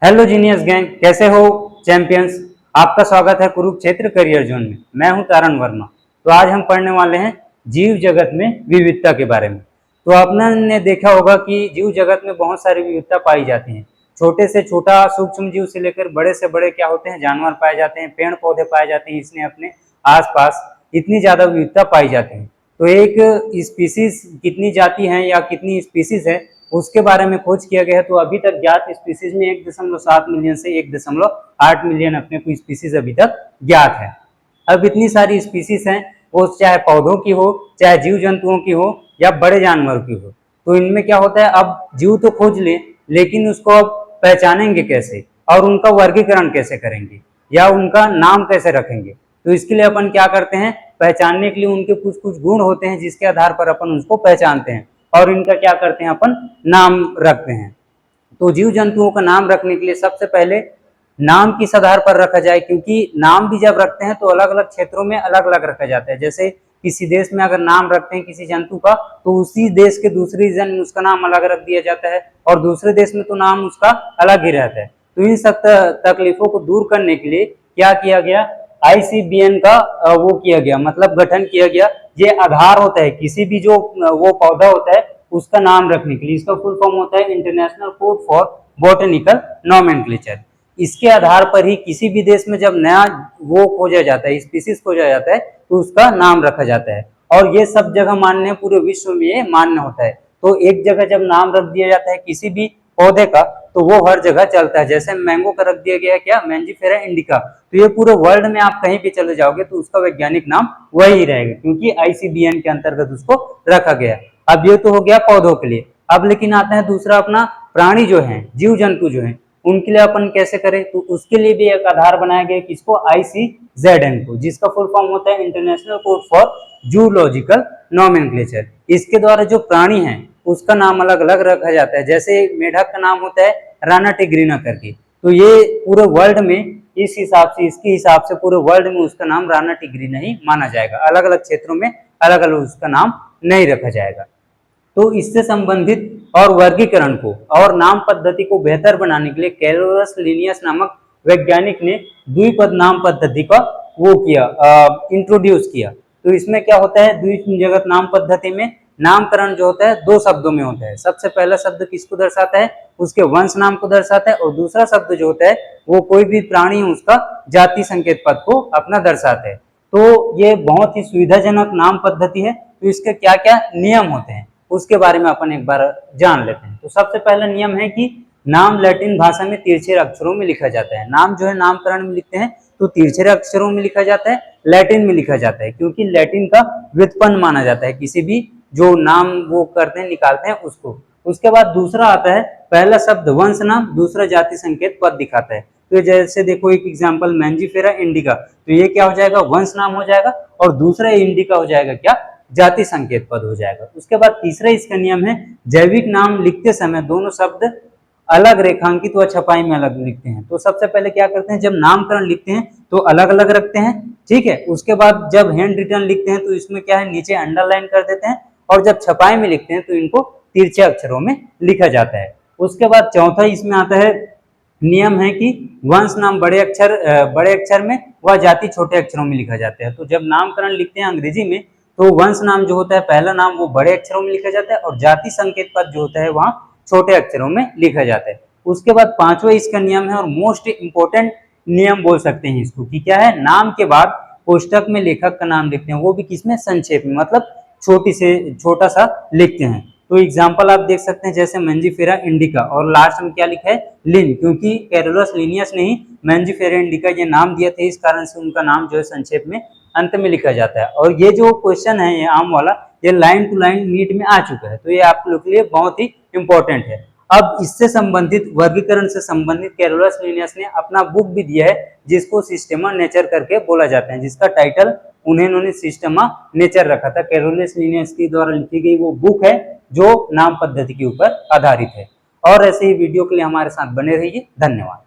Hello genius gang, कैसे हो champions. आपका स्वागत है कुरुक्षेत्र करियर जोन में। मैं हूं तारण वर्मा। तो आज हम पढ़ने वाले हैं जीव जगत में विविधता के बारे में। तो आपने देखा होगा कि जीव जगत में बहुत सारी विविधता पाई जाती है। छोटे से छोटा सूक्ष्म जीव से लेकर बड़े से बड़े क्या होते हैं, जानवर पाए जाते हैं, पेड़ पौधे पाए जाते हैं। इसने अपने आसपास इतनी ज्यादा विविधता पाई जाती है। तो एक स्पीसीज कितनी जाति है या कितनी स्पीसीज है उसके बारे में खोज किया गया है। तो अभी तक ज्ञात स्पीसीज में 1.7 मिलियन से 1.8 मिलियन अपने को स्पीसीज अभी तक ज्ञात है। अब इतनी सारी स्पीसीज हैं, वो चाहे पौधों की हो, चाहे जीव जंतुओं की हो या बड़े जानवरों की हो। तो इनमें क्या होता है, अब जीव तो खोज ले, लेकिन उसको अब पहचानेंगे कैसे और उनका वर्गीकरण कैसे करेंगे या उनका नाम कैसे रखेंगे। तो इसके लिए अपन क्या करते हैं, पहचानने के लिए उनके कुछ कुछ गुण होते हैं जिसके आधार पर अपन उसको पहचानते हैं और इनका क्या करते हैं, अपन नाम रखते हैं। तो जीव जंतुओं का नाम रखने के लिए सबसे पहले नाम किस आधार पर रखा जाए, क्योंकि नाम भी जब रखते हैं तो अलग अलग क्षेत्रों में अलग अलग रखा जाता है। जैसे किसी देश में अगर नाम रखते हैं किसी जंतु का, तो उसी देश के दूसरे रीजन में उसका नाम अलग रख दिया जाता है और दूसरे देश में तो नाम उसका अलग ही रहता है। तो इन सब तकलीफों को दूर करने के लिए क्या किया गया, ICBN का वो किया गया, मतलब गठन किया गया। ये आधार होता है किसी भी जो वो पौधा होता है उसका नाम रखने के लिए। इसका फुल फॉर्म होता है international code for botanical nomenclature. इसके आधार पर ही किसी भी देश में जब नया वो खोजा जाता है, स्पीसीज खोजा जाता है, तो उसका नाम रखा जाता है। और ये सब जगह मान्य है, पूरे विश्व में ये मान्य होता है। तो एक जगह जब नाम रख दिया जाता है किसी भी पौधे का, तो वो हर जगह चलता है। जैसे मैंगो का रख दिया गया है क्या, मैंजीफेरा इंडिका, तो ये पूरे वर्ल्ड में आप कहीं भी चले जाओगे तो उसका वैज्ञानिक नाम वही रहेगा, क्योंकि ICBN के अंतर्गत उसको रखा गया। अब ये तो हो गया पौधों के लिए। अब लेकिन आता है दूसरा अपना प्राणी जो है, जीव जंतु जो है, उनके लिए अपन कैसे करें। तो उसके लिए भी एक आधार बनाया गया किसको, ICZN को, जिसका फुल फॉर्म होता है international code for zoological nomenclature. इसके द्वारा जो प्राणी है उसका नाम अलग अलग रखा जाता है। जैसे मेढक का नाम होता है राना टिग्रिना करके, तो ये पूरे वर्ल्ड में इस हिसाब से, इसके हिसाब से पूरे वर्ल्ड में उसका नाम राना टिग्रिना ही माना जाएगा। अलग अलग क्षेत्रों में अलग अलग उसका नाम नहीं रखा जाएगा। तो इससे संबंधित और वर्गीकरण को और नाम पद्धति को बेहतर बनाने के लिए कैरोलस लिनियस नामक वैज्ञानिक ने द्विपद नाम पद्धति का वो किया, इंट्रोड्यूस किया। तो इसमें क्या होता है, द्विजगत नाम पद्धति में नामकरण जो होता है 2 शब्दों में होता है। सबसे पहला शब्द किसको दर्शाता है, उसके वंश नाम को दर्शाता है, और दूसरा शब्द जो होता है वो कोई भी प्राणी उसका जाति संकेत पद को अपना दर्शाता है। तो ये बहुत ही सुविधाजनक नाम पद्धति है। तो इसके क्या क्या नियम होते हैं उसके बारे में अपन एक बार जान लेते हैं। तो सबसे पहला नियम है कि नाम लैटिन भाषा में तिरछे अक्षरों में लिखा जाता है। नाम जो है नामकरण में लिखते हैं तो तिरछे अक्षरों में लिखा जाता है, लैटिन में लिखा जाता है, क्योंकि लैटिन का व्युत्पन्न माना जाता है किसी भी जो नाम वो करते हैं, निकालते हैं उसको। उसके बाद दूसरा आता है, पहला शब्द वंश नाम, दूसरा जाति संकेत पद दिखाता है। तो जैसे देखो एक एग्जांपल मैंजीफेरा इंडिका, तो ये क्या हो जाएगा, वंश नाम हो जाएगा, और दूसरा इंडिका हो जाएगा क्या, जाति संकेत पद हो जाएगा। उसके बाद तीसरा इसका नियम है, जैविक नाम लिखते समय दोनों शब्द अलग रेखांकित व छपाई में अलग लिखते हैं। तो सबसे पहले क्या करते हैं, जब नामकरण लिखते हैं तो अलग अलग रखते हैं, ठीक है। उसके बाद जब हैंड रिटन लिखते हैं तो इसमें क्या है, नीचे अंडरलाइन कर देते हैं, और जब छपाई में लिखते हैं तो इनको तिरछे अक्षरों में लिखा जाता है। उसके बाद चौथा इसमें आता है नियम है कि वंश नाम बड़े अक्षर में व जाति छोटे अक्षरों में लिखा जाता है। तो जब नामकरण लिखते हैं अंग्रेजी में तो वंश नाम जो होता है पहला नाम वो बड़े अक्षरों में लिखा जाता है, और जाति संकेत पद जो होता है वहां छोटे अक्षरों में लिखा जाता है। उसके बाद पांचवा इसका नियम है और मोस्ट इंपोर्टेंट नियम बोल सकते हैं इसको, कि क्या है, नाम के बाद कोष्टक में लेखक का नाम लिखते हैं, वो भी किसमें, संक्षेप में, मतलब छोटा सा लिखते हैं। तो एग्जाम्पल आप देख सकते हैं, जैसे मैंजीफेरा इंडिका और लास्ट में क्या लिखा है, लिन, क्योंकि कैरोलस लिनियस ने ही मैंजीफेरा इंडिका ये नाम दिया था, इस कारण से उनका नाम जो है संक्षेप में अंत में लिखा जाता है। और ये जो क्वेश्चन है ये आम वाला, ये लाइन टू लाइन नीट में आ चुका है, तो ये आप लोग के लिए बहुत ही इंपॉर्टेंट है। अब इससे संबंधित वर्गीकरण से संबंधित कैरोलस लिनियस ने अपना बुक भी दिया है, जिसको सिस्टेमा नेचर करके बोला जाता है, जिसका टाइटल उन्होंने सिस्टेमा नेचर रखा था। कैरोलस लिनियस के द्वारा लिखी गई वो बुक है जो नाम पद्धति के ऊपर आधारित है। और ऐसे ही वीडियो के लिए हमारे साथ बने रहिए। धन्यवाद।